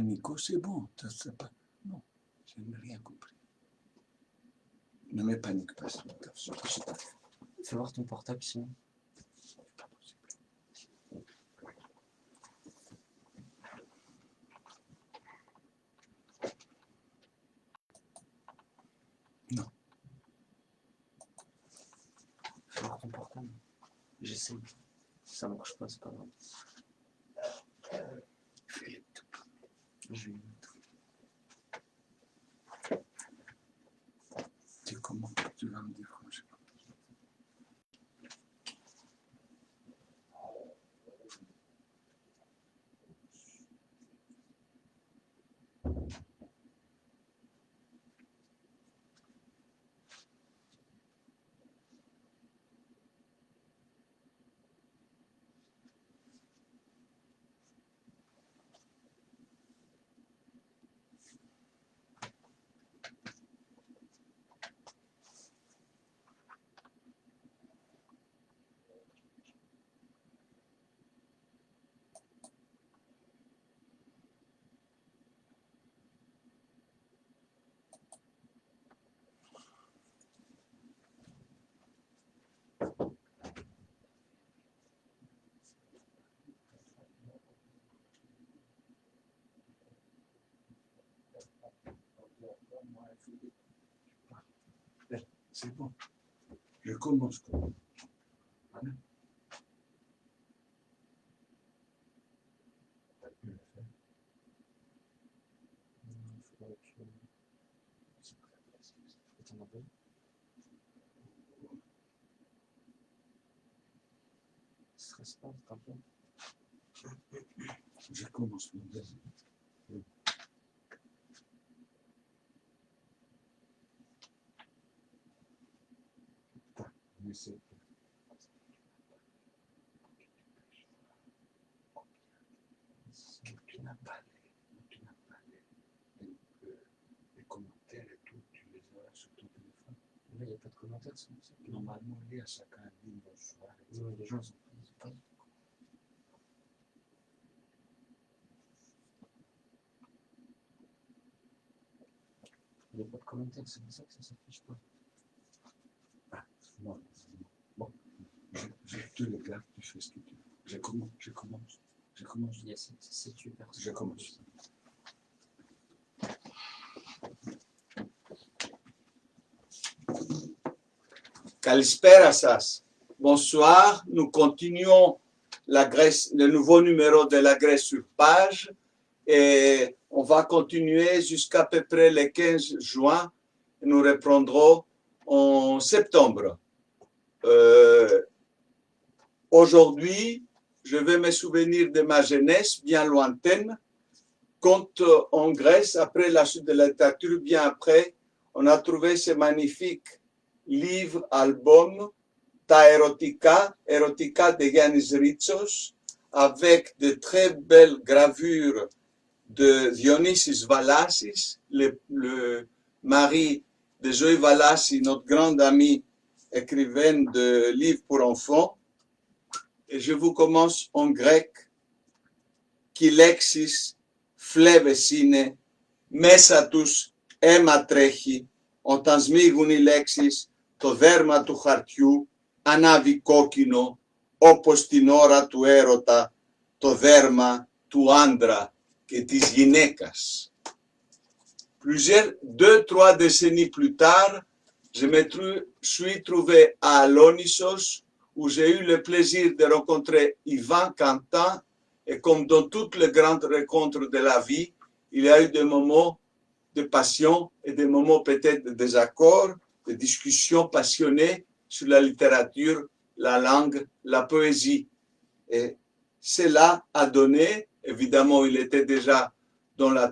Nico, c'est bon. Pas... Non, je n'ai rien compris. Ne me panique pas. Fais voir ton portable sinon. Pas possible. Non. Fais voir ton portable. J'essaie. Si ça marche pas, c'est pas grave. Fais-le tout. Je vais... C'est comment? Tu vas me dire comment je sais pas. C'est bon. Je commence. Voilà. Stresse pas, c'est un peu. Je commence mon deuxième. Mais c'est... Tu n'as pas les commentaires et tout, tu les auras sur ton téléphone. Là, il n'y a pas de commentaires sur ça. Normalement, il y a chacun dit bonsoir. Non, les gens sont pas. Il n'y a pas de commentaires, c'est pour ça que ça s'affiche pas. Ah, non. Bon, je te le garde, tu fais ce que tu veux. Je commence. Il y a 7-8 personnes. Je commence. Kalispera Sas. Bonsoir, nous continuons la Grèce, le nouveau numéro de la Grèce sur page et on va continuer jusqu'à peu près le 15 juin. Nous reprendrons en septembre. Aujourd'hui, je vais me souvenir de ma jeunesse bien lointaine, quand en Grèce, après la chute de la dictature, bien après, on a trouvé ce magnifique livre, album, Ta Erotica de Yannis Ritsos, avec de très belles gravures de Dionysis Valassis, le mari de Zoé Valassis, notre grande amie écrivaine de livres pour enfants. Et je vous commence en grec. Ki λέξεις φλέβες είναι, μέσα τους αίμα τρέχει, όταν σμίγουν οι λέξεις, το δέρμα του χαρτιού ανάβει κόκκινο, όπως την ώρα του έρωτα, το δέρμα του άντρα και της γυναίκας. Deux-trois décennies plus tard, je me suis trouvé à Alonissos, où j'ai eu le plaisir de rencontrer Ivan Quentin. Et comme dans toutes les grandes rencontres de la vie, il y a eu des moments de passion et des moments peut-être de désaccord, de discussions passionnées sur la littérature, la langue, la poésie. Et cela a donné, évidemment, il était déjà dans la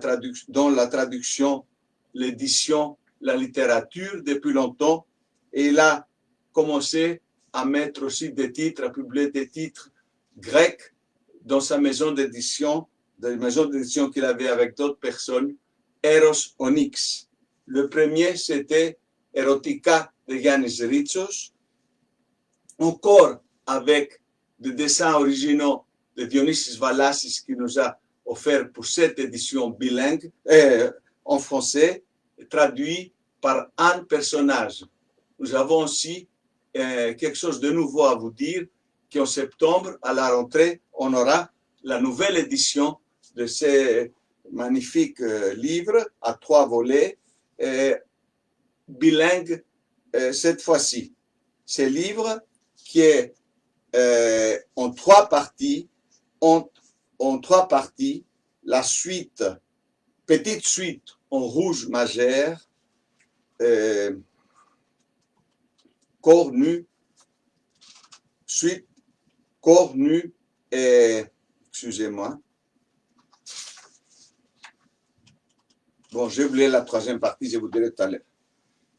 traduction, l'édition, la littérature depuis longtemps, et il a commencé à mettre aussi des titres, à publier des titres grecs dans sa maison d'édition, qu'il avait avec d'autres personnes, Eros Onyx. Le premier, c'était Erotica de Yannis Ritsos, encore avec des dessins originaux de Dionysis Valassis qui nous a offert pour cette édition bilingue en français, traduit par un personnage. Nous avons aussi quelque chose de nouveau à vous dire, qu'en septembre, à la rentrée, on aura la nouvelle édition de ces magnifiques livres à 3 volets, bilingues cette fois-ci. Ce livre qui est en 3 parties, en 3 parties, la suite, petite suite en rouge majeur, corps nu, suite, corps nu et, excusez-moi, bon, j'ai oublié la 3e partie, je vous dirai tout à l'heure.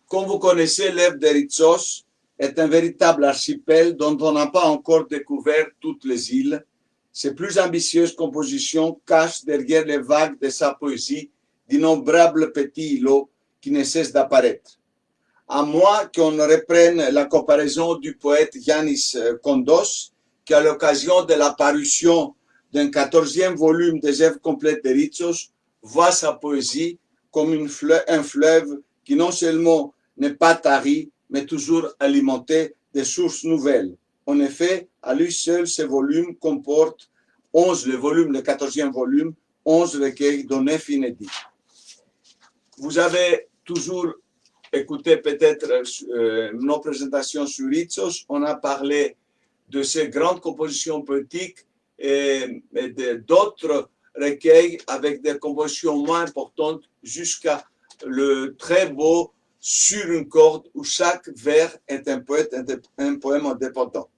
Comme vous connaissez, l'œuvre de Ritsos est un véritable archipel dont on n'a pas encore découvert toutes les îles. Ses plus ambitieuses compositions cachent derrière les vagues de sa poésie d'innombrables petits îlots qui ne cessent d'apparaître. À moins qu'on reprenne la comparaison du poète Yannis Kondos, qui à l'occasion de la parution d'un 14e volume des œuvres complètes de Ritsos, voit sa poésie comme un fleuve qui non seulement n'est pas tari, mais toujours alimenté de sources nouvelles. En effet, à lui seul, ce volume comporte 11, le 14e volume, 11 recueils dont 9 inédits. Vous avez toujours écouté peut-être nos présentations sur Ritsos. On a parlé de ces grandes compositions poétiques et d'autres recueils avec des compositions moins importantes jusqu'à le très beau Sur une corde où chaque vers est un poème indépendant.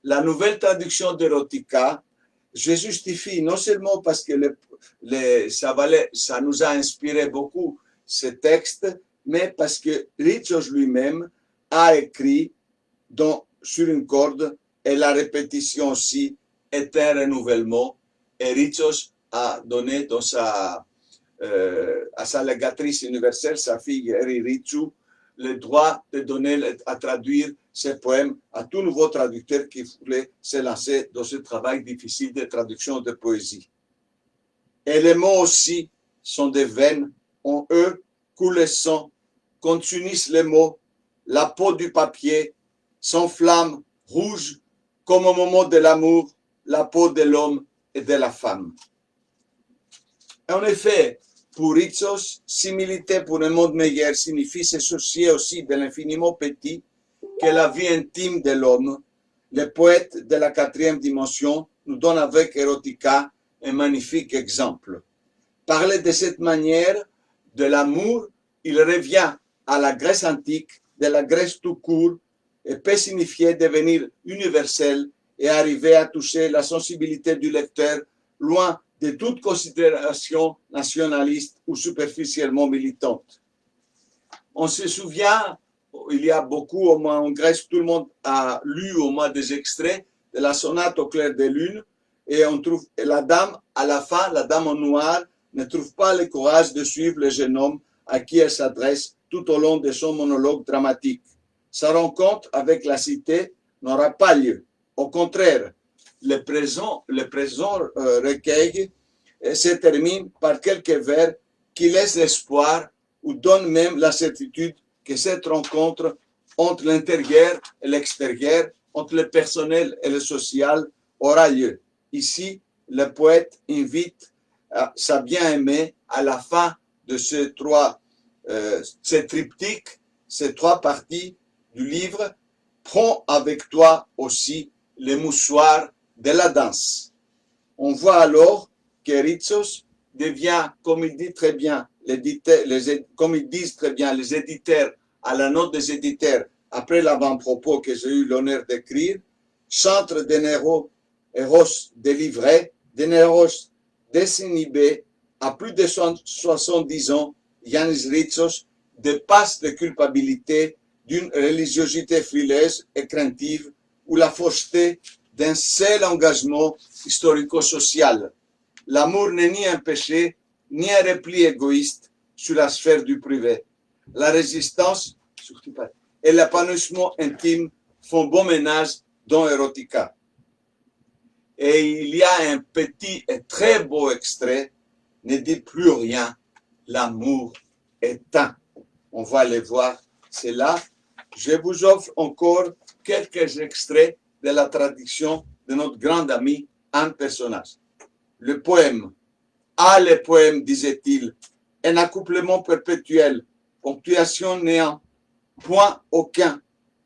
La nouvelle traduction d'Erotica, je justifie non seulement parce que ça nous a inspiré beaucoup ce texte, mais parce que Ritsos lui-même a écrit sur une corde et la répétition aussi est un renouvellement. Et Ritsos a donné à sa légatrice universelle, sa fille Eri Ritsu, le droit de donner à traduire ces poèmes à tout nouveau traducteur qui voulait se lancer dans ce travail difficile de traduction de poésie. Et les mots aussi sont des veines, en eux coule le sang, quand s'unissent les mots, la peau du papier s'enflamme rouge comme au moment de l'amour, la peau de l'homme et de la femme. En effet, pour Ritsos, si militer pour un monde meilleur signifie s'associer aussi de l'infiniment petit qu'est la vie intime de l'homme. Le poète de la 4e dimension nous donne avec Erotica un magnifique exemple. Parler de cette manière de l'amour, il revient à la Grèce antique, de la Grèce tout court, et peut signifier devenir universel et arriver à toucher la sensibilité du lecteur loin de toute considération nationaliste ou superficiellement militante. On se souvient, il y a beaucoup, au moins en Grèce, tout le monde a lu au moins des extraits de la sonate au clair de lune, et on trouve la dame, à la fin, la dame en noir, ne trouve pas le courage de suivre le jeune homme à qui elle s'adresse tout au long de son monologue dramatique. Sa rencontre avec la cité n'aura pas lieu. Au contraire, le présent recueil se termine par quelques vers qui laissent l'espoir ou donnent même la certitude que cette rencontre entre l'intérieur et l'extérieur, entre le personnel et le social, aura lieu. Ici, le poète invite sa bien-aimée à la fin de ce triptyque, ces 3 parties du livre, prends avec toi aussi les mouchoirs de la danse. On voit alors que Ritsos devient, comme ils disent très bien les éditeurs, à la note des éditeurs, après l'avant-propos que j'ai eu l'honneur d'écrire, chantre d'un héros délivré, d'un héros désinhibé, à plus de 70 ans, Yannis Ritsos dépasse la culpabilité d'une religiosité frileuse et craintive ou la fausseté d'un seul engagement historico-social. L'amour n'est ni un péché, ni un repli égoïste sur la sphère du privé. La résistance et l'épanouissement intime font bon ménage dans Erotica. Et il y a un petit et très beau extrait, ne dit plus rien, l'amour est un. On va les voir, c'est là. Je vous offre encore quelques extraits de la traduction de notre grand ami Anne Personnage. Le poème. Ah, le poème, disait-il, un accouplement perpétuel, ponctuation néant, point aucun,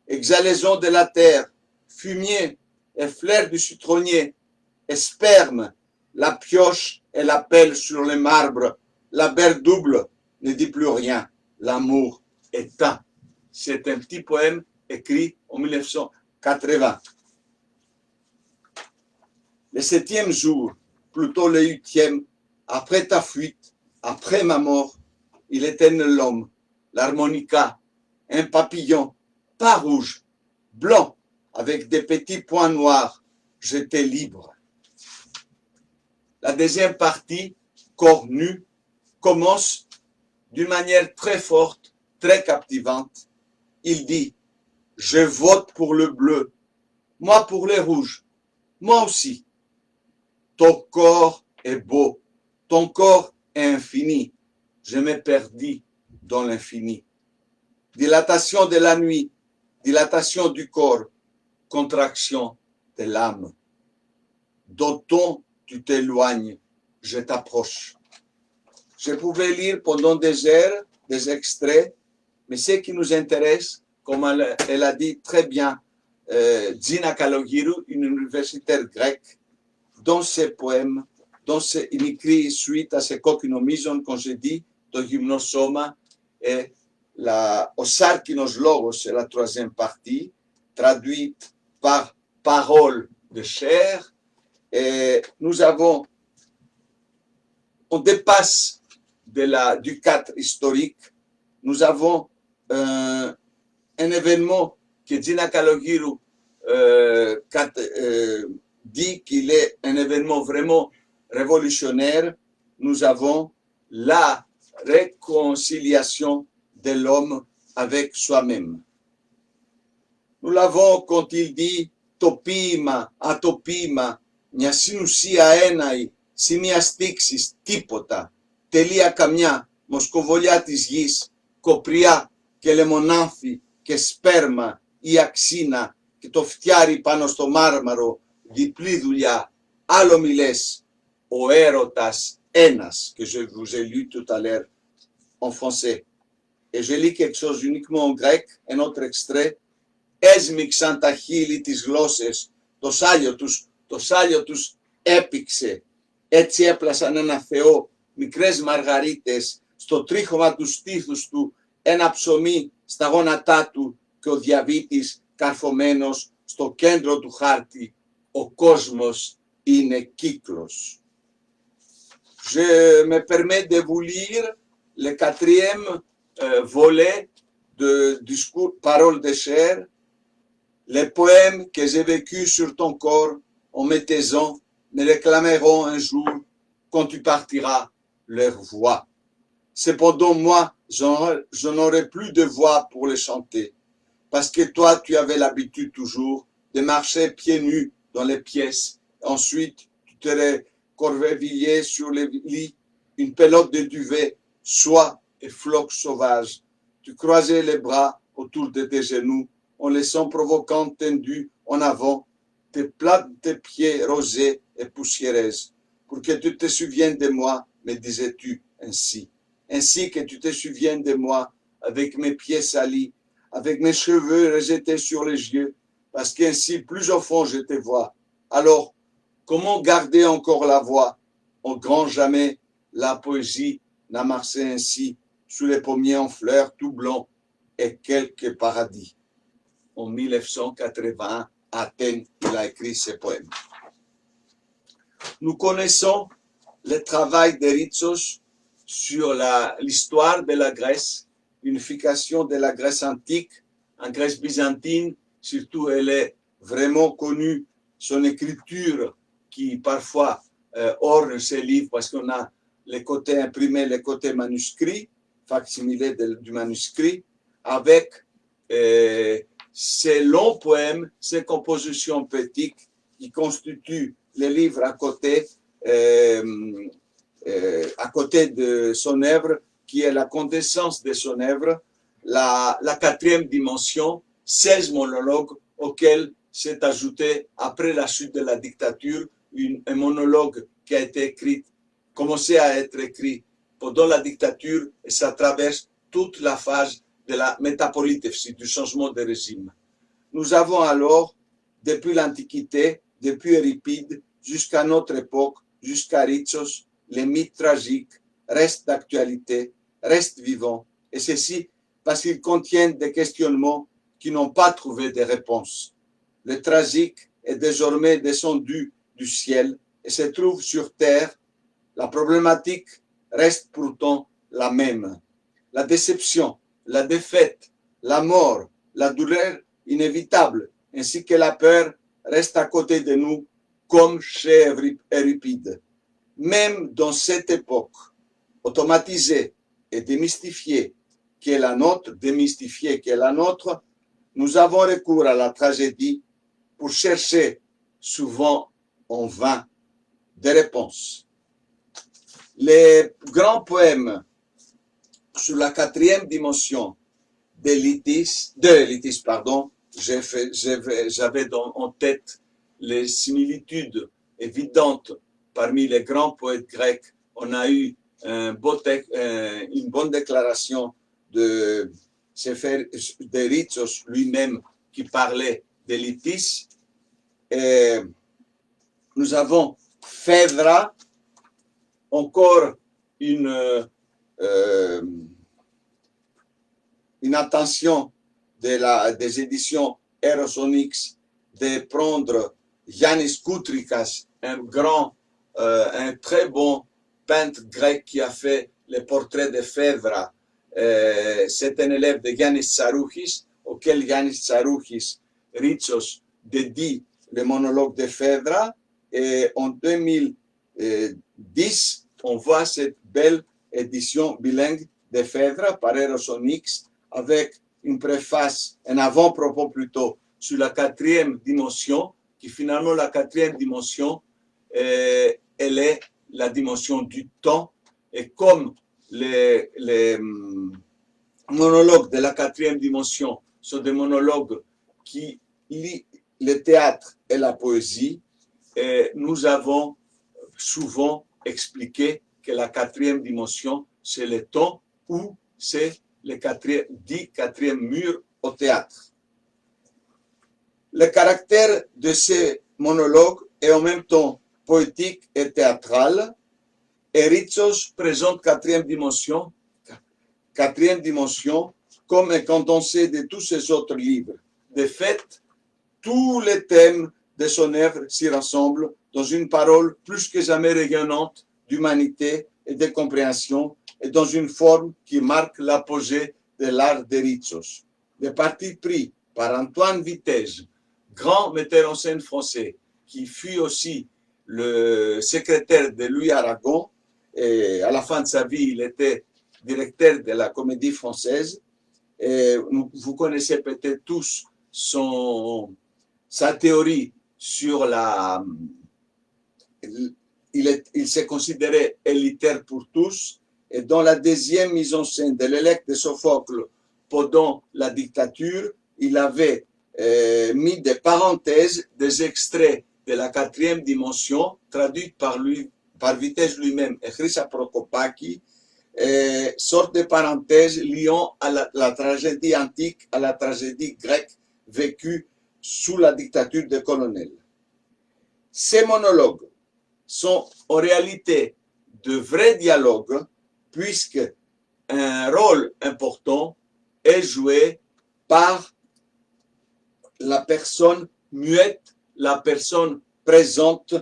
exhalaison de la terre, fumier et fleurs du citronnier, et sperme, la pioche et la pelle sur le marbre, la berre double ne dit plus rien, l'amour est un. C'est un petit poème écrit en 1980. Le 7e jour, plutôt le 8e, après ta fuite, après ma mort, il éteigne l'homme, l'harmonica, un papillon, pas rouge, blanc, avec des petits points noirs. J'étais libre. La deuxième partie, corps nu, commence d'une manière très forte, très captivante. Il dit, je vote pour le bleu, moi pour le rouge, moi aussi. Ton corps est beau, ton corps est infini. Je me perdis dans l'infini. Dilatation de la nuit, dilatation du corps, contraction de l'âme. D'autant tu t'éloignes, je t'approche. Je pouvais lire pendant des heures des extraits, mais ce qui nous intéresse, comme elle a dit très bien Gina Kalogiru, une universitaire grecque, dans ses poèmes, il écrit suite à ses kokkinomizon, comme j'ai dit, το gymnosoma et au sarkinos logos, c'est la troisième partie, traduite par parole de chair. Et nous avons, on dépasse du cadre historique, nous avons un événement que Gina Kalogiru dit qu'il est un événement vraiment révolutionnaire. Nous avons la réconciliation de l'homme avec soi-même. Nous l'avons quand il dit τοπίημα, ατοπίημα, μια συνουσία έναη, σημεία στίξης, τίποτα, τελεία καμιά, μοσκοβολιά της γης, κοπριά και λεμονάμφι και σπέρμα ή αξίνα και το φτιάρι πάνω στο μάρμαρο, διπλή δουλειά, άλλο μιλές, ο έρωτας ένας, que je vous ai lu tout à l'heure en français. Et je lis quelque chose uniquement en grec, un autre extrait. Έσμιξαν τα χείλη τις γλώσσες, το σάλιο τους έπηξε. Έτσι έπλασαν ένα θεό, μικρές μαργαρίτες, στο τρίχωμα του στήθους του, ένα ψωμί στα γόνατά του και ο διαβήτης καρφωμένος στο κέντρο του χάρτη. Ο κόσμος είναι κύκλος. Je me permets de vous lire le 4e volet de discours Paroles de chair. Les poèmes que j'ai vécus sur ton corps en me taisant me réclameront un jour, quand tu partiras, leur voix. Cependant, moi, je n'aurai plus de voix pour les chanter, parce que toi, tu avais l'habitude toujours de marcher pieds nus dans les pièces. Ensuite, tu te recroquevillais sur les lits, une pelote de duvet, soie et flocs sauvages. Tu croisais les bras autour de tes genoux, en laissant provocant tendu en avant tes plats de pieds rosés et poussiéreuses. Pour que tu te souviennes de moi, me disais-tu ainsi. Ainsi que tu te souviennes de moi, avec mes pieds salis, avec mes cheveux rejetés sur les yeux, parce qu'ainsi plus au fond je te vois. Alors, comment garder encore la voix? Au grand jamais, la poésie n'a marché ainsi, sous les pommiers en fleurs tout blancs et quelques paradis. En 1980, à Athènes, il a écrit ces poèmes. Nous connaissons le travail de Ritsos sur l'histoire de la Grèce, l'unification de la Grèce antique. En Grèce byzantine, surtout, elle est vraiment connue, son écriture qui parfois orne ses livres parce qu'on a les côtés imprimés, les côtés manuscrits, facsimilés du manuscrit, avec ces longs poèmes, ces compositions poétiques qui constituent les livres à côté de son œuvre, qui est la quintessence de son œuvre, la quatrième dimension, 16 monologues auxquels s'est ajouté, après la chute de la dictature, un monologue qui a été écrit, commencé à être écrit pendant la dictature, et ça traverse toute la phase de la métapolitefsie, du changement de régime. Nous avons alors, depuis l'Antiquité, depuis Euripide, jusqu'à notre époque, jusqu'à Ritsos, les mythes tragiques restent d'actualité, restent vivants, et ceci parce qu'ils contiennent des questionnements qui n'ont pas trouvé de réponse. Le tragique est désormais descendu du ciel et se trouve sur terre. La problématique reste pourtant la même. La déception, la défaite, la mort, la douleur inévitable, ainsi que la peur restent à côté de nous, comme chez Euripide. Même dans cette époque automatisée et démystifiée qui est la nôtre, nous avons recours à la tragédie pour chercher, souvent en vain, des réponses. Les grands poèmes sur la quatrième dimension d'Elitis, j'avais en tête les similitudes évidentes parmi les grands poètes grecs. On a eu une bonne déclaration de Ritsos lui-même qui parlait d'Elitis. Et nous avons Phèdra, encore une attention des éditions Erosonix de prendre Yannis Koutrikas, un très bon peintre grec qui a fait les portraits de Phèdra. C'est un élève de Yannis Tsarouchis, auquel Yannis Tsarouchis, Ritsos, dédie le monologue de Phèdra. Et en 2010, on voit cette belle édition bilingue de Phèdra par Erosonix, avec une préface, un avant-propos plutôt, sur la quatrième dimension, qui finalement, la quatrième dimension, elle est la dimension du temps. Et comme les monologues de la quatrième dimension sont des monologues qui lient le théâtre et la poésie, et nous avons souvent expliqué que la quatrième dimension, c'est le temps ou c'est le quatrième mur au théâtre. Le caractère de ces monologues est en même temps poétique et théâtral. Et Ritsos présente quatrième dimension comme un condensé de tous ses autres livres. De fait, tous les thèmes de son œuvre s'y rassemblent dans une parole plus que jamais rayonnante d'humanité et de compréhension, et dans une forme qui marque l'apogée de l'art de Ritsos. Le parti pris par Antoine Vitesse, grand metteur en scène français, qui fut aussi le secrétaire de Louis Aragon, et à la fin de sa vie, il était directeur de la Comédie Française. Et vous connaissez peut-être tous sa théorie sur il s'est considéré élitaire pour tous. Et dans la deuxième mise en scène de l'Électre de Sophocle pendant la dictature, il avait mis des parenthèses, des extraits de la quatrième dimension, traduits par Vitesse lui-même et Chrysas Prokopaki, sorte de parenthèses liant à la tragédie antique, à la tragédie grecque vécue sous la dictature des colonels. Ces monologues sont en réalité de vrais dialogues, puisque un rôle important est joué par la personne muette, la personne présente,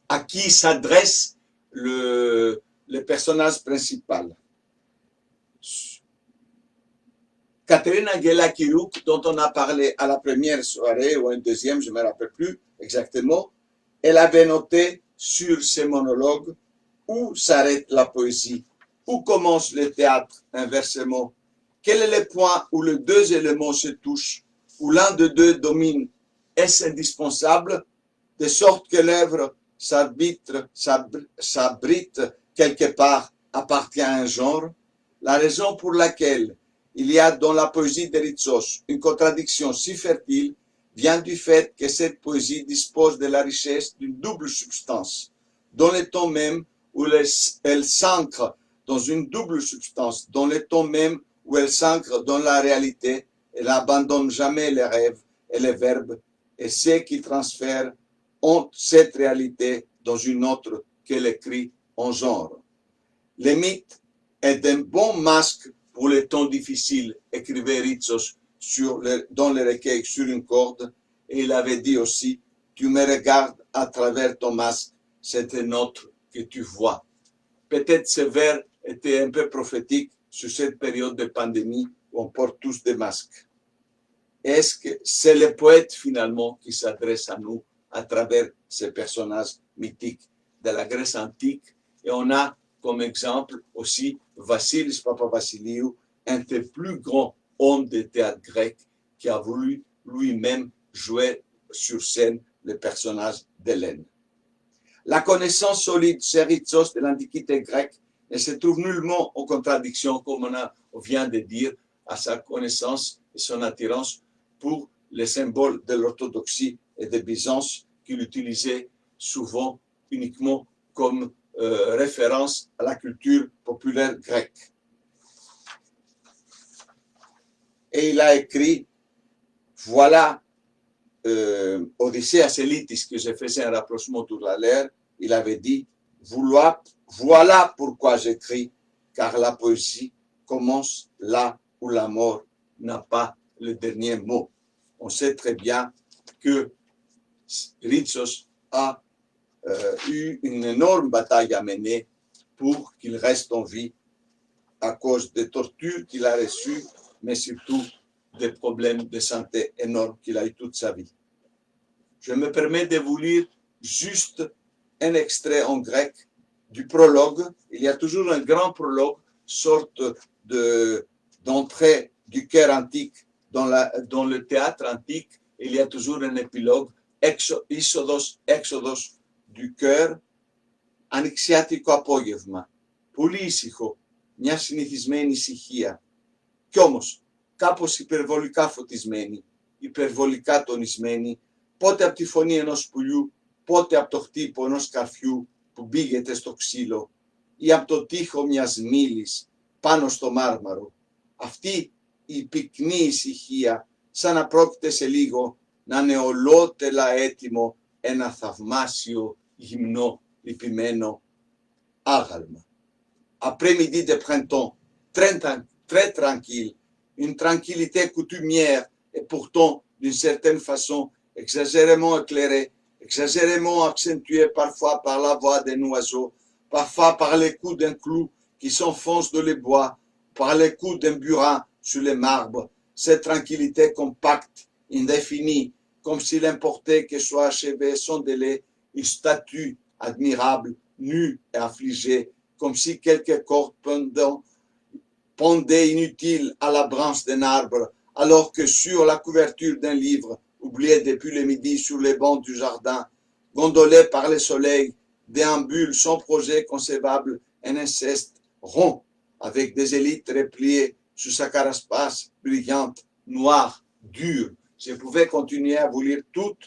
à qui s'adresse le personnage principal. Katerina Gela-Kiruk, dont on a parlé à la première soirée ou à une deuxième, je ne me rappelle plus exactement, elle avait noté sur ces monologues où s'arrête la poésie, où commence le théâtre inversement, quel est le point où les deux éléments se touchent, où l'un de deux domine, est-ce indispensable, de sorte que l'œuvre s'abrite quelque part, appartient à un genre? La raison pour laquelle il y a dans la poésie de Ritsos une contradiction si fertile vient du fait que cette poésie dispose de la richesse d'une double substance, dans le temps même où elle s'ancre dans une double substance, dans le temps même où elle s'ancre dans la réalité, elle n'abandonne jamais les rêves et les verbes, et ceux qui transfèrent ont cette réalité dans une autre qu'elle écrit en genre. Le mythe est un bon masque pour les temps difficiles, écrivait Ritsos dans le recueil Sur une corde, et il avait dit aussi, tu me regardes à travers ton masque, c'est un autre que tu vois. Peut-être ce vers était un peu prophétique sur cette période de pandémie où on porte tous des masques. Est-ce que c'est le poète finalement qui s'adresse à nous à travers ces personnages mythiques de la Grèce antique? Et on a comme exemple aussi Vassilis Papavassiliou, un des plus grands hommes de théâtre grec qui a voulu lui-même jouer sur scène le personnage d'Hélène. La connaissance solide chez Ritsos de l'Antiquité grecque ne se trouve nullement en contradiction, comme on vient de dire, à sa connaissance et son attirance pour les symboles de l'orthodoxie et de Byzance qu'il utilisait souvent uniquement comme référence à la culture populaire grecque. Et il a écrit, voilà, Odyssée Sélitis, que je faisais un rapprochement tout à l'heure, il avait dit, voilà pourquoi j'écris, car la poésie commence là où la mort n'a pas le dernier mot. On sait très bien que Ritsos a eu une énorme bataille à mener pour qu'il reste en vie à cause des tortures qu'il a reçues, mais surtout des problèmes de santé énormes qu'il a eu toute sa vie. Je me permets de vous lire juste un extrait en grec du prologue. Il y a toujours un grand prologue, sorte d'entrée du cœur antique dans le théâtre antique. Il y a toujours un épilogue, Exodos du cœur, ανοιξιάτικο απόγευμα, πολύ ήσυχο, μια συνηθισμένη ησυχία. Κι όμως, κάπως υπερβολικά φωτισμένη, υπερβολικά τονισμένη, πότε από τη φωνή ενός πουλιού, πότε από το χτύπο ενός καρφιού που μπήγεται στο ξύλο, ή από το τοίχο μιας μήλης πάνω στο μάρμαρο. Αυτή η πυκνή ησυχία, σαν να πρόκειται σε λίγο να είναι ολότελα έτοιμο ένα θαυμάσιο γυμνό λυπημένο άγαλμα. Après-midi de printemps, très tranquille, une tranquillité coutumière et pourtant d'une certaine façon exagérément éclairée, exagérément accentuée parfois par la voix d'un oiseau, parfois par les coups d'un clou qui s'enfonce dans les bois, par les coups d'un burin sur les marbres, cette tranquillité compacte, indéfinie, comme s'il importait que soit achevée sans délai une statue admirable, nue et affligée, comme si quelque corps pendait inutile à la branche d'un arbre, alors que sur la couverture d'un livre, oublié depuis le midi sur les bancs du jardin, gondolé par le soleil, déambule sans projet concevable, un inceste rond, avec des élytres repliées sur sa carapace brillante, noire, dure. Je pouvais continuer à vous lire toute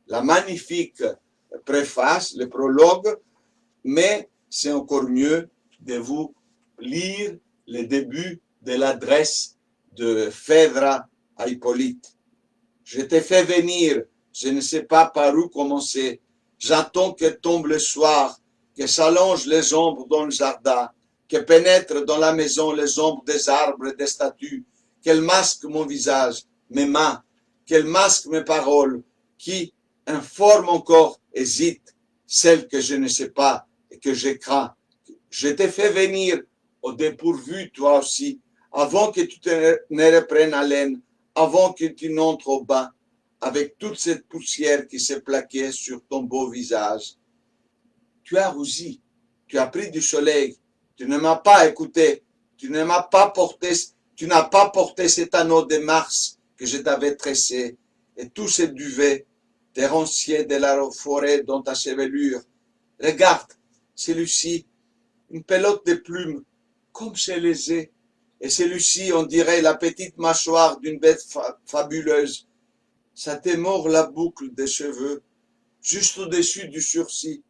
la magnifique préface, le prologue, mais c'est encore mieux de vous lire le début de l'adresse de Phèdre à Hippolyte. Je t'ai fait venir, je ne sais pas par où commencer. J'attends que tombe le soir, que s'allongent les ombres dans le jardin, que pénètrent dans la maison les ombres des arbres et des statues, qu'elles masquent mon visage, mes mains, qu'elles masquent mes paroles, qui informent encore, hésitent, celles que je ne sais pas et que je crains. Je t'ai fait venir au dépourvu, toi aussi, avant que tu ne reprennes haleine, avant que tu n'entres au bain, avec toute cette poussière qui s'est plaquée sur ton beau visage. Tu as rougi, tu as pris du soleil, tu ne m'as pas écouté, tu n'as pas porté cet anneau de Mars que je t'avais tressé, et tous ces duvets, des ronciers de la forêt dans ta chevelure. Regarde, celui-ci, une pelote de plumes, comme chez les ais, et celui-ci, on dirait la petite mâchoire d'une bête fabuleuse. Ça te mord la boucle des cheveux, juste au-dessus du sourcil.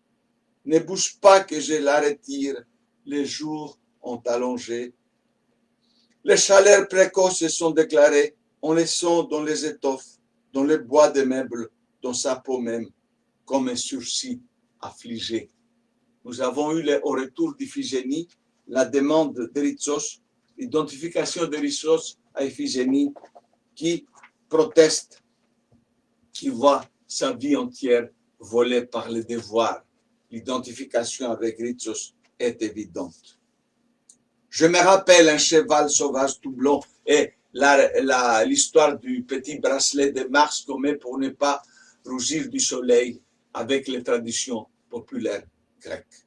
Ne bouge pas que je la retire. Les jours ont allongé. Les chaleurs précoces se sont déclarées. On les sent dans les étoffes, dans le bois des meubles, dans sa peau même, comme un sourcil affligé. Nous avons eu au retour d'Iphigénie la demande d'Erythos, l'identification d'Erythos à Iphigénie, qui proteste, qui voit sa vie entière volée par le devoir. L'identification avec Erythos est évidente. Je me rappelle un cheval sauvage tout blond et l'histoire du petit bracelet de Mars qu'on met pour ne pas rougir du soleil avec les traditions populaires grecques.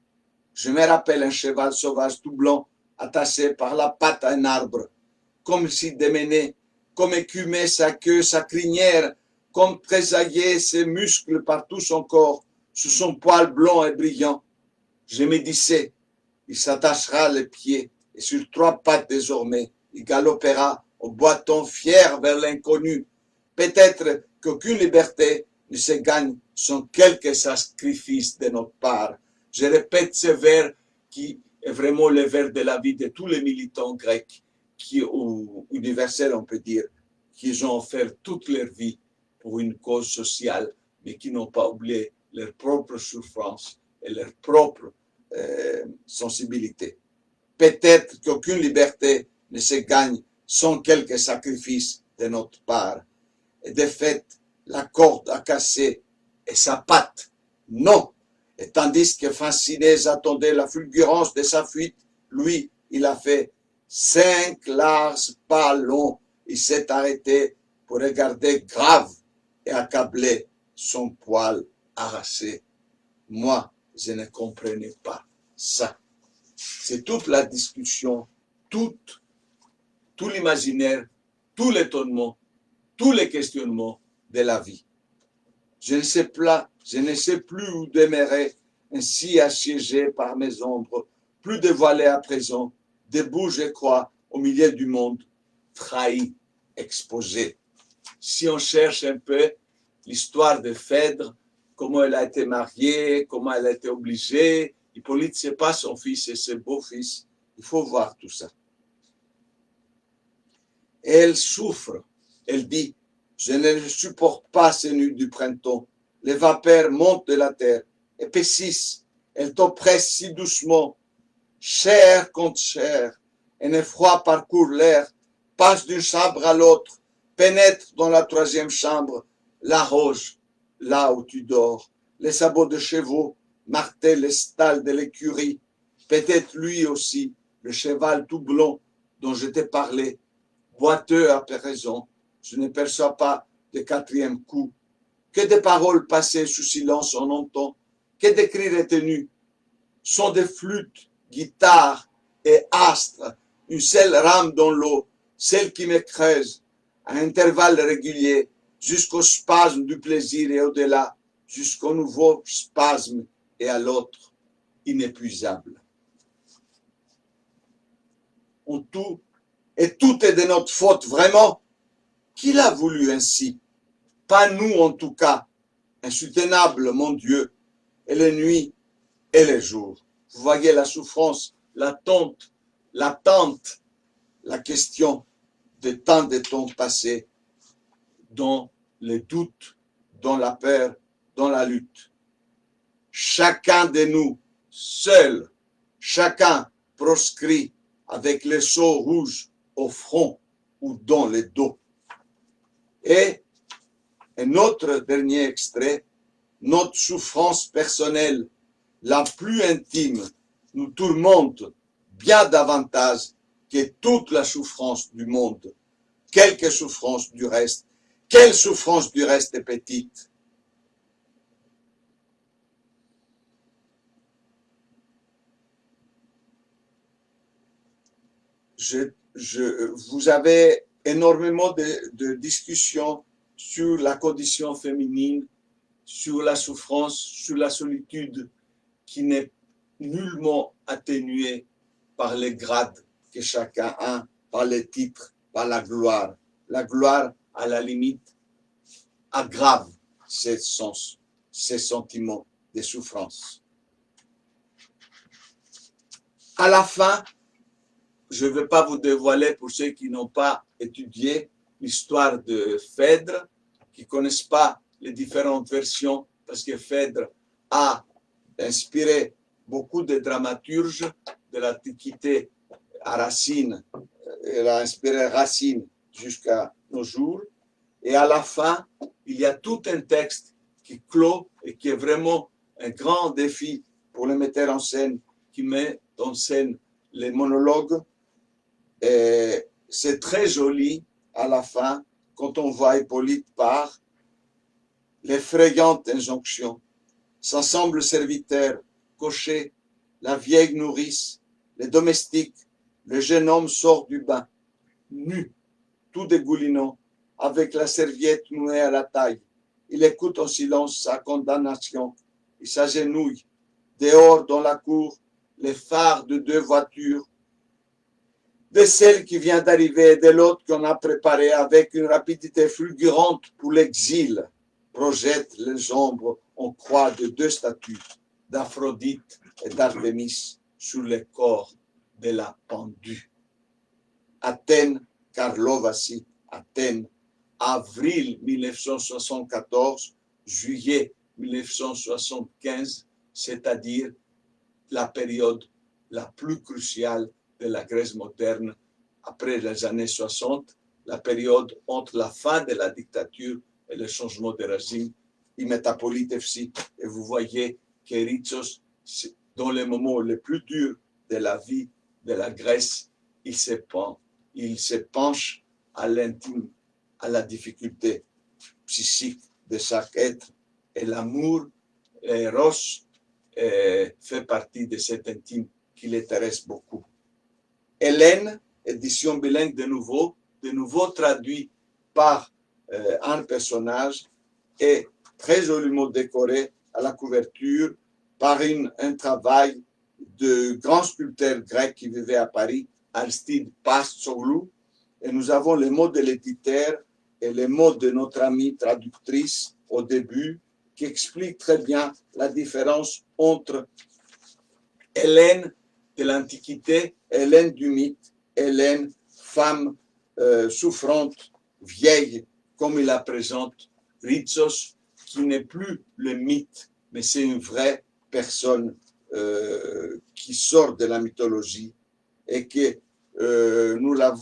Je me rappelle un cheval sauvage tout blond attaché par la patte à un arbre, comme s'il démenait, comme écumait sa queue, sa crinière, comme tressaillait ses muscles par tout son corps, sous son poil blond et brillant. Je me disais, il s'attachera les pieds, et sur 3 pattes désormais, il galopera au boiton fier vers l'inconnu. Peut-être qu'aucune liberté ne se gagne sans quelque sacrifice de notre part. Je répète ce vers qui est vraiment le vers de la vie de tous les militants grecs, ou universels on peut dire, qui ont offert toute leur vie pour une cause sociale, mais qui n'ont pas oublié leur propre souffrance et leur propre sensibilité. Peut-être qu'aucune liberté ne se gagne sans quelque sacrifice de notre part. Et de fait, la corde a cassé et sa patte, non. Et tandis que fascinés attendaient la fulgurance de sa fuite, lui, il a fait 5 larges pas longs. Il s'est arrêté pour regarder grave et accablé son poil arraché. Moi, je ne comprenais pas ça. C'est toute la discussion, tout l'imaginaire, tout l'étonnement, tous les questionnements de la vie. Je ne sais plus où demeurer, ainsi assiégé par mes ombres, plus dévoilé à présent, debout je crois, au milieu du monde, trahi, exposé. Si on cherche un peu l'histoire de Phèdre, comment elle a été mariée, comment elle a été obligée, Hippolyte, ce n'est pas son fils, c'est ses beaux-fils. Il faut voir tout ça. Et elle souffre. Elle dit, je ne supporte pas ces nuits du printemps. Les vapeurs montent de la terre, épaississent. Elles t'oppressent si doucement, chair contre chair. Un effroi parcourt l'air, passe d'une chambre à l'autre, pénètre dans la 3e chambre, l'arrose là où tu dors. Les sabots de chevaux martèlent les stalles de l'écurie. Peut-être lui aussi, le cheval tout blond dont je t'ai parlé, boiteux à raison, je ne perçois pas de 4e coup. Que des paroles passées sous silence on entend, que des cris retenus, sont des flûtes, guitares et astres, une seule rame dans l'eau, celle qui me creuse, à intervalles réguliers, jusqu'au spasme du plaisir et au-delà, jusqu'au nouveau spasme et à l'autre, inépuisable. Et tout est de notre faute, vraiment. Qui l'a voulu ainsi? Pas nous en tout cas. Insoutenable, mon Dieu, et les nuits et les jours. Vous voyez la souffrance, l'attente, la question de tant de temps passés dans les doutes, dans la peur, dans la lutte. Chacun de nous, seul, chacun proscrit avec les seaux rouges au front ou dans le dos. Et un autre dernier extrait, notre souffrance personnelle, la plus intime, nous tourmente bien davantage que toute la souffrance du monde. Quelque souffrance du reste, quelle souffrance du reste est petite. Vous avez énormément de discussions sur la condition féminine, sur la souffrance, sur la solitude qui n'est nullement atténuée par les grades que chacun a, par les titres, par la gloire. La gloire, à la limite, aggrave ces sentiments de souffrance. À la fin, je ne vais pas vous dévoiler, pour ceux qui n'ont pas étudié l'histoire de Phèdre, qui ne connaissent pas les différentes versions, parce que Phèdre a inspiré beaucoup de dramaturges de l'Antiquité à Racine. Elle a inspiré Racine jusqu'à nos jours. Et à la fin, il y a tout un texte qui clôt et qui est vraiment un grand défi pour le metteur en scène, qui met en scène les monologues. Et c'est très joli à la fin, quand on voit Hippolyte par l'effrayante injonction. S'ensemble serviteurs, cochers, la vieille nourrice, les domestiques, le jeune homme sort du bain, nu, tout dégoulinant, avec la serviette nouée à la taille. Il écoute en silence sa condamnation. Il s'agenouille. Dehors, dans la cour, les phares de 2 voitures, de celle qui vient d'arriver et de l'autre qu'on a préparée avec une rapidité fulgurante pour l'exil, projette les ombres en croix de 2 statues, d'Aphrodite et d'Artémis, sur le corps de la pendue. Athènes, Karlovacy, Athènes, avril 1974, juillet 1975, c'est-à-dire la période la plus cruciale de la Grèce moderne après les années 60, la période entre la fin de la dictature et le changement de régime, η μεταπολίτευση. Et vous voyez que Ritsos, dans les moments les plus durs de la vie de la Grèce, il se penche à l'intime, à la difficulté psychique de chaque être. Et l'amour, Eros, fait partie de cet intime qui l'intéresse beaucoup. Hélène, édition bilingue de nouveau traduit par un personnage, est très joliment décoré à la couverture par un travail de grand sculpteur grec qui vivait à Paris, Aristide Pastoglou. Et nous avons les mots de l'éditeur et les mots de notre amie traductrice au début qui expliquent très bien la différence entre Hélène de l'Antiquité, Hélène du mythe, Hélène, femme souffrante, vieille, comme il la présente Ritsos, qui n'est plus le mythe, mais c'est une vraie personne qui sort de la mythologie et que nous la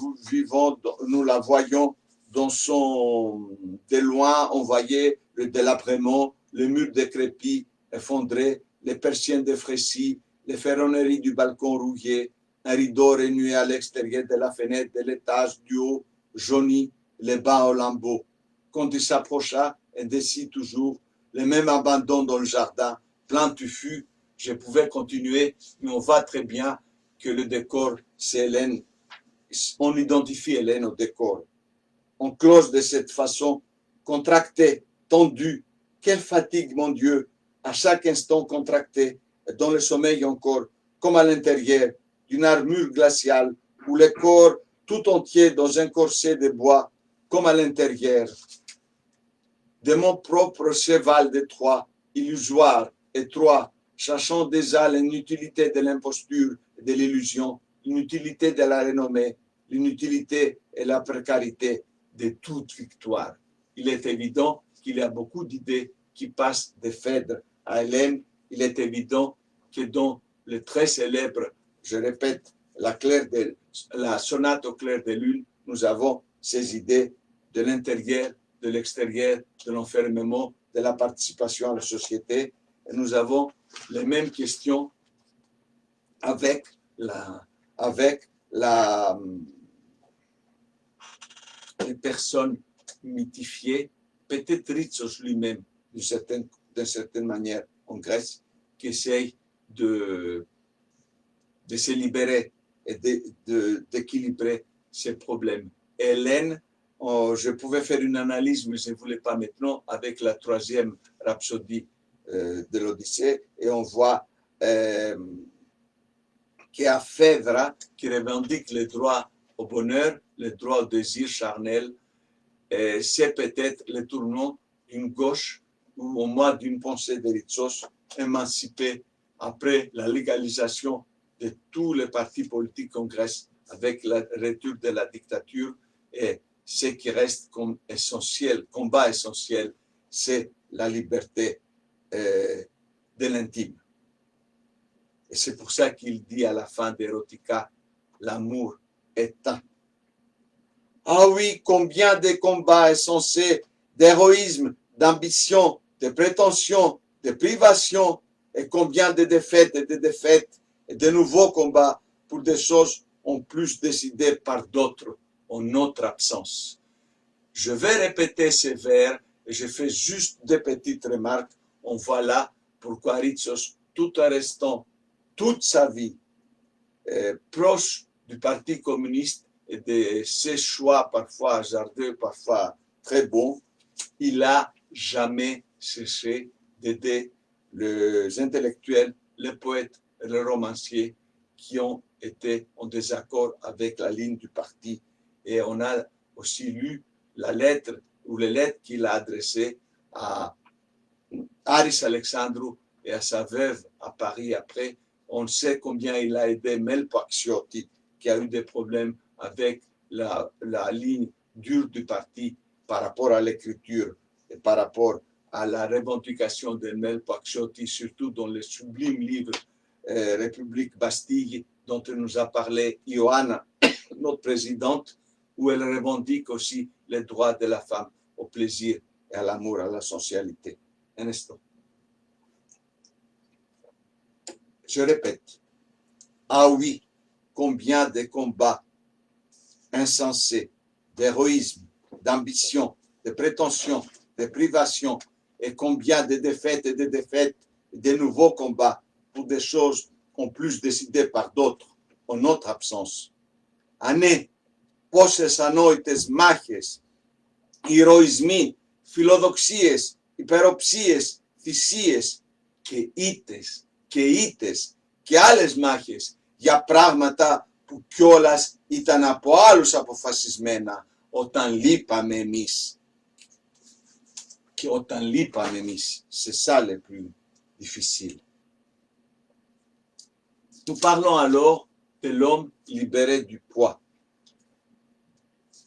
voyons dans de loin, on voyait le délabrement, le mur décrépit, effondré, les persiennes défraîchies, les ferronneries du balcon rouillé, un rideau renué à l'extérieur de la fenêtre de l'étage du haut, jauni, les bancs au lambeau. Quand il s'approcha, indécis toujours, le même abandon dans le jardin, plein tufu, je pouvais continuer, mais on voit très bien que le décor, c'est Hélène. On identifie Hélène au décor. On close de cette façon, contracté, tendu. Quelle fatigue, mon Dieu, à chaque instant contracté, dans le sommeil encore, comme à l'intérieur d'une armure glaciale, où le corps tout entier dans un corset de bois, comme à l'intérieur de mon propre cheval de Troie, illusoire, étroit, cherchant déjà l'inutilité de l'imposture et de l'illusion, l'inutilité de la renommée, l'inutilité et la précarité de toute victoire. Il est évident qu'il y a beaucoup d'idées qui passent de Phèdre à Hélène. Il est évident que dans le très célèbre, je répète, la sonate au clair de lune, nous avons ces idées de l'intérieur, de l'extérieur, de l'enfermement, de la participation à la société. Et nous avons les mêmes questions avec les personnes mythifiées, peut-être Ritsos lui-même, d'une certaine manière, en Grèce, qui essaye de se libérer et d'équilibrer ses problèmes. Hélène. Je pouvais faire une analyse, mais je ne voulais pas maintenant, avec la troisième rhapsodie de l'Odyssée. Et on voit qu'il y a Phèdre qui revendique le droit au bonheur, le droit au désir charnel. C'est peut-être le tournant d'une gauche ou au moins d'une pensée de Ritsos émancipée après la légalisation de tous les partis politiques en Grèce avec le retour de la dictature. Et ce qui reste comme essentiel, combat essentiel, c'est la liberté de l'intime. Et c'est pour ça qu'il dit à la fin d'Erotica, l'amour est un. Ah oui, combien de combats insensés, d'héroïsme, d'ambition, de prétention, de privation, et combien de défaites et de nouveaux combats pour des choses en plus décidées par d'autres en notre absence. Je vais répéter ces vers et je fais juste des petites remarques. On voit là pourquoi Ritsos, tout en restant toute sa vie proche du Parti communiste et de ses choix parfois hasardeux, parfois très bons, il n'a jamais cessé d'aider les intellectuels, les poètes et les romanciers qui ont été en désaccord avec la ligne du parti. Et on a aussi lu la lettre ou les lettres qu'il a adressées à Aris Alexandrou et à sa veuve à Paris après. On sait combien il a aidé Melpo Axiotti, qui a eu des problèmes avec la ligne dure du parti par rapport à l'écriture et par rapport à la revendication de Melpo Axiotti, surtout dans le sublime livre République Bastille, dont nous a parlé Ioanna, notre présidente, où elle revendique aussi les droits de la femme au plaisir et à l'amour, à la socialité. Un instant. Je répète. Ah oui, combien de combats insensés, d'héroïsme, d'ambition, de prétention, de privation, et combien de défaites et de nouveaux combats pour des choses en plus décidées par d'autres en notre absence. Ανέ, πόσες ανόητες μάχες, ηρωισμοί, φιλοδοξίες, υπεροψίες, θυσίες και ήττες και άλλες μάχες για πράγματα που κιόλας ήταν από άλλους αποφασισμένα όταν λείπαμε εμείς. Και όταν λείπαμε εμείς, c'est ça le plus difficile. Nous parlons alors de l'homme libéré du poids.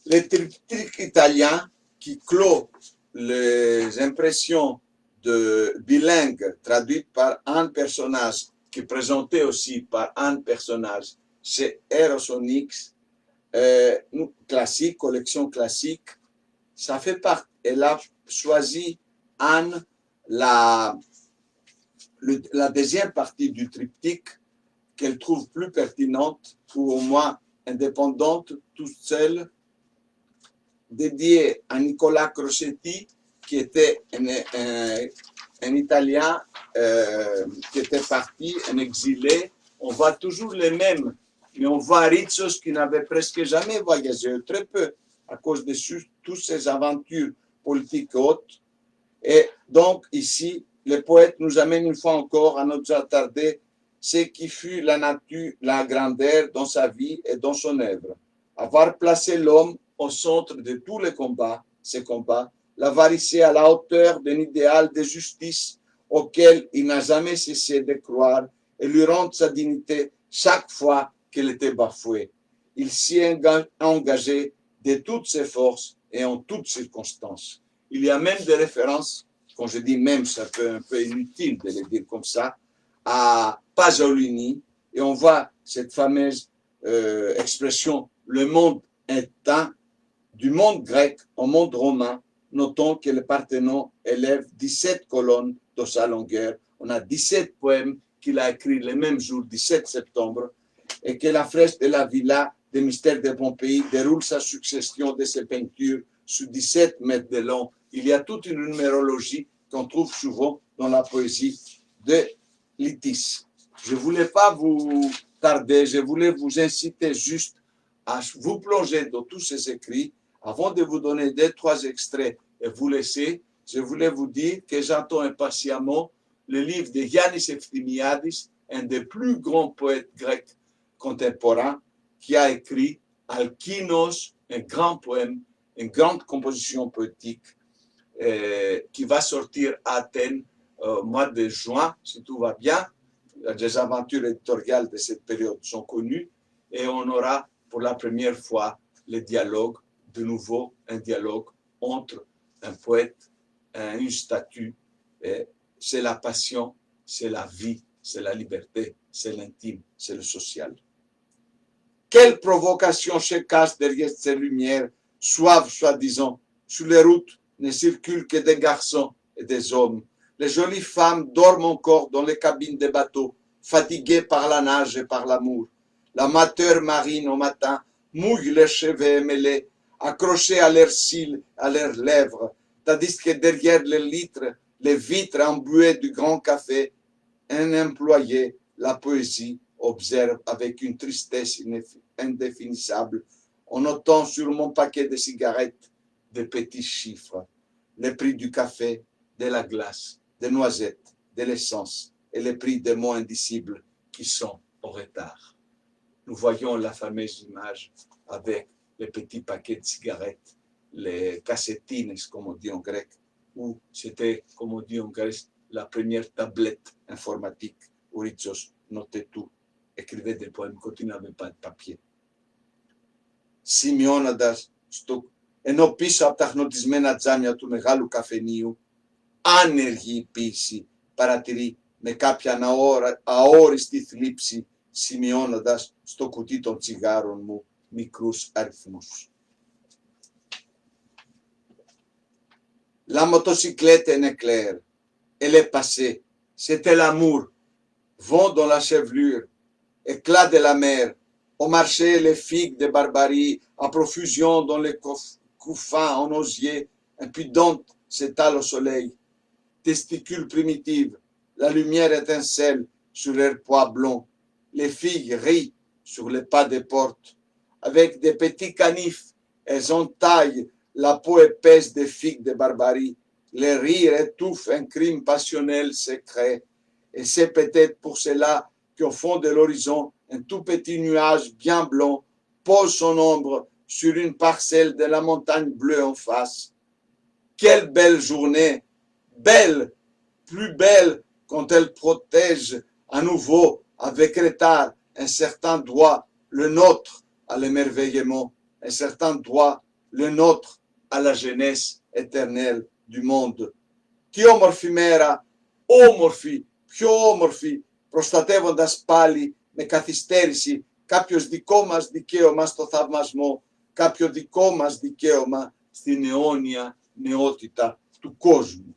Le triptyque italien qui clôt les impressions de bilingue traduites par un personnage, qui est présenté aussi par un personnage, c'est Eros Onyx, classique, collection classique. Ça fait partie, elle a choisi Anne la deuxième partie du triptyque qu'elle trouve plus pertinente ou au moins indépendante, toute seule, dédiée à Nicolas Crocetti, qui était un Italien qui était parti, un exilé. On voit toujours les mêmes, mais on voit Ritsos qui n'avait presque jamais voyagé, très peu, à cause de toutes ces aventures politiques hautes. Et donc ici, le poète nous amène une fois encore à nous attarder ce qui fut la nature, la grandeur dans sa vie et dans son œuvre. Avoir placé l'homme au centre de tous les combats, ces combats, l'avoir hissé à la hauteur d'un idéal de justice auquel il n'a jamais cessé de croire et lui rendre sa dignité chaque fois qu'elle était bafouée. Il s'y est engagé de toutes ses forces et en toutes circonstances. Il y a même des références, quand je dis même, ça peut un peu inutile de le dire comme ça, à Pasolini, et on voit cette fameuse expression « le monde est un », du monde grec au monde romain. Notons que le Parthénon élève 17 colonnes de sa longueur. On a 17 poèmes qu'il a écrits le même jour, 17 septembre, et que la fresque de la Villa des mystères de Pompéi déroule sa succession de ses peintures sur 17 mètres de long. Il y a toute une numérologie qu'on trouve souvent dans la poésie de Litis. Je ne voulais pas vous tarder, je voulais vous inciter juste à vous plonger dans tous ces écrits. Avant de vous donner 2-3 extraits et vous laisser, je voulais vous dire que j'attends impatiemment le livre de Yannis Efthymiadis, un des plus grands poètes grecs contemporains, qui a écrit Alkinos, un grand poème, une grande composition poétique, qui va sortir à Athènes au mois de juin, si tout va bien. Les aventures éditoriales de cette période sont connues et on aura pour la première fois le dialogue, de nouveau un dialogue entre un poète et une statue. C'est la passion, c'est la vie, c'est la liberté, c'est l'intime, c'est le social. Quelle provocation se cache derrière ces lumières, suaves soi-disant. Sur les routes ne circulent que des garçons et des hommes. Les jolies femmes dorment encore dans les cabines des bateaux, fatiguées par la nage et par l'amour. L'amateur marine au matin mouille les cheveux mêlés, accrochés à leurs cils, à leurs lèvres, tandis que derrière les vitres embuées du grand café, un employé, la poésie, observe avec une tristesse indéfinissable, en notant sur mon paquet de cigarettes de petits chiffres, le prix du café, de la glace, des noisettes, de l'essence et les prix des mots indicibles qui sont en retard. Nous voyons la fameuse image avec les petits paquets de cigarettes, les cassettines, comme on dit en grec, où c'était, comme on dit en Grèce, la première tablette informatique où Ritsos notait tout, écrivait des poèmes quand il n'avait pas de papier. Σημειώνοντας ενώ πίσω από τα χνοτισμένα τζάμια του μεγάλου καφενείου, άνεργη ποίηση παρατηρεί με κάποια αόριστη θλίψη, σημειώνοντας στο κουτί των τσιγάρων μου μικρούς αριθμούς. La motocyclette est éclair. Elle est passée. C'était l'amour. Vent dans la chevelure. Éclat de la mer. Au marché, les figues de Barbarie, à profusion dans les couffins en osier, impudentes s'étalent au soleil. Testicules primitives, la lumière étincelle sur leurs pois blonds. Les filles rient sur les pas des portes. Avec des petits canifs, elles entaillent la peau épaisse des figues de Barbarie. Les rires étouffent un crime passionnel secret. Et c'est peut-être pour cela qu'au fond de l'horizon, un tout petit nuage bien blanc pose son ombre sur une parcelle de la montagne bleue en face. Quelle belle journée! Belle, plus belle quand elle protège à nouveau avec retard un certain droit, le nôtre à l'émerveillement, un certain droit, le nôtre à la jeunesse éternelle du monde. Τι όμορφη μέρα, όμορφη, πιο όμορφη, προστατεύοντας πάλι με καθυστέρηση κάποιος δικό μας δικαίωμα στο θαυμασμό, κάποιο δικό μας δικαίωμα στην αιώνια νεότητα του κόσμου.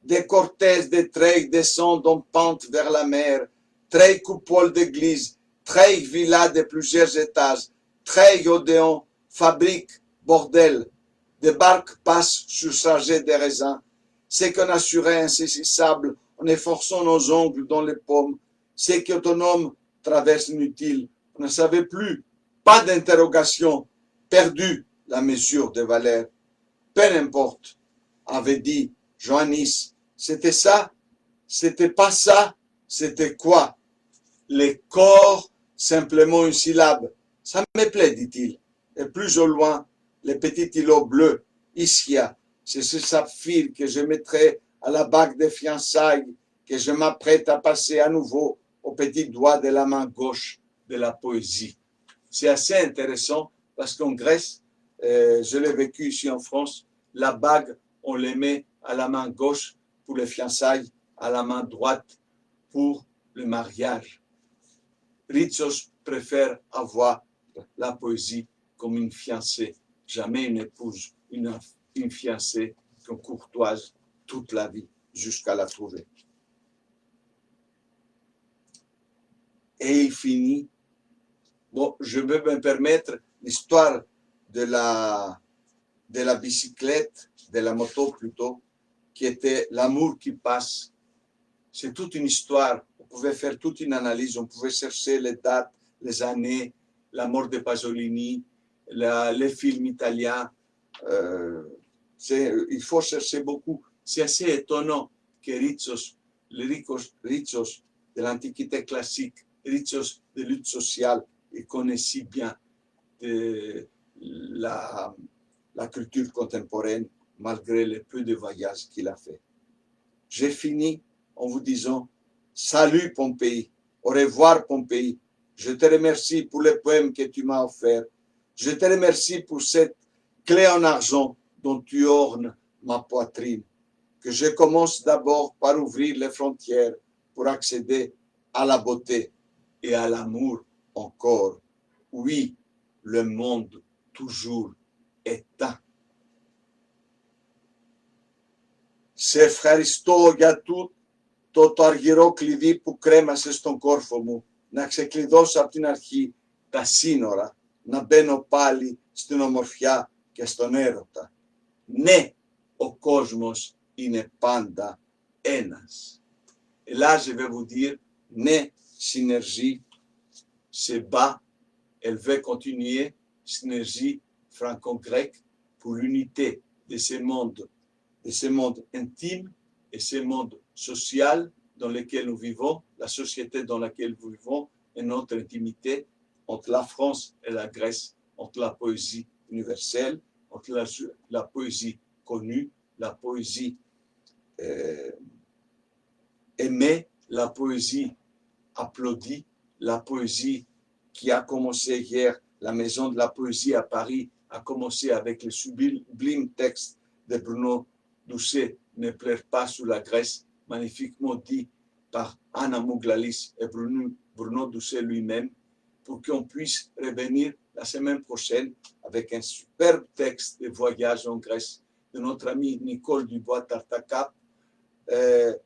Des cortèges de treilles descendent en pente vers la mer, treilles coupoles d'église, treilles villas de plusieurs étages, treilles odéons, fabriques, bordels. Des barques passent surchargées de raisins. C'est qu'on assurait insaisissable en efforçant nos ongles dans les pommes. C'est qu'autonome traverse inutile. On ne savait plus. Pas d'interrogation. Perdu la mesure de valeur. Peu importe, avait dit Johannis. C'était ça? C'était pas ça? C'était quoi? Les corps, simplement une syllabe. Ça me plaît, dit-il. Et plus au loin, les petits îlots bleus, Ischia, c'est ce saphir que je mettrai à la bague des fiançailles, que je m'apprête à passer à nouveau au petit doigt de la main gauche de la poésie. C'est assez intéressant parce qu'en Grèce, je l'ai vécu ici en France, la bague, on les met à la main gauche pour les fiançailles, à la main droite pour le mariage. Ritsos préfère avoir la poésie comme une fiancée, jamais une épouse, une fiancée qu'on courtoise toute la vie jusqu'à la trouver. Et il finit, bon, je vais me permettre l'histoire de la bicyclette, de la moto plutôt, qui était l'amour qui passe. C'est toute une histoire. On pouvait faire toute une analyse, on pouvait chercher les dates, des années, la mort de Pasolini, les films italiens. Il faut chercher beaucoup. C'est assez étonnant que les Rizos de l'Antiquité classique, Rizos de lutte sociale, ils connaissent si bien de la culture contemporaine malgré le peu de voyages qu'il a fait. J'ai fini en vous disant salut Pompéi, au revoir Pompéi. Je te remercie pour les poèmes que tu m'as offerts. Je te remercie pour cette clé en argent dont tu ornes ma poitrine. Que je commence d'abord par ouvrir les frontières pour accéder à la beauté et à l'amour encore. Oui, le monde toujours éteint. Σε ευχαριστώ για το αργυρό κλειδί που κρέμασε στον κόρφο μου, να ξεκλειδώσω από την αρχή τα σύνορα, να μπαίνω πάλι στην ομορφιά και στον έρωτα. Ναι, ο κόσμος είναι πάντα ένας. Et là, je vais vous dire, né, synergie, se bat, elle veut continuer, synergie franco-grecque pour l'unité de ce monde intime et ce monde social dans lequel nous vivons, la société dans laquelle nous vivons et notre intimité entre la France et la Grèce, entre la poésie universelle, entre la poésie connue, la poésie aimée, la poésie applaudie, la poésie qui a commencé hier, la Maison de la Poésie à Paris a commencé avec le sublime texte de Bruno Doucet, Ne pleure pas sur la Grèce, magnifiquement dit par Anna Mouglalis et Bruno Doucet lui-même, pour qu'on puisse revenir la semaine prochaine avec un superbe texte de voyage en Grèce de notre ami Nicole Dubois-Tartacap,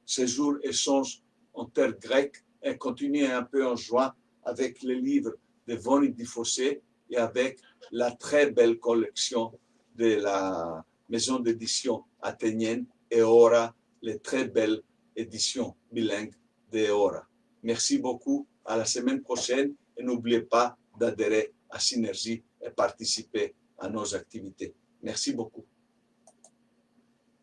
Séjour échange en terre grecque, et continuer un peu en juin avec les livres de Vonny Dufossé et avec la très belle collection de la maison d'édition athénienne Eora, les très belles éditions bilingues d'Eora. Merci beaucoup, à la semaine prochaine et n'oubliez pas d'adhérer à Synergie et participer à nos activités. Merci beaucoup.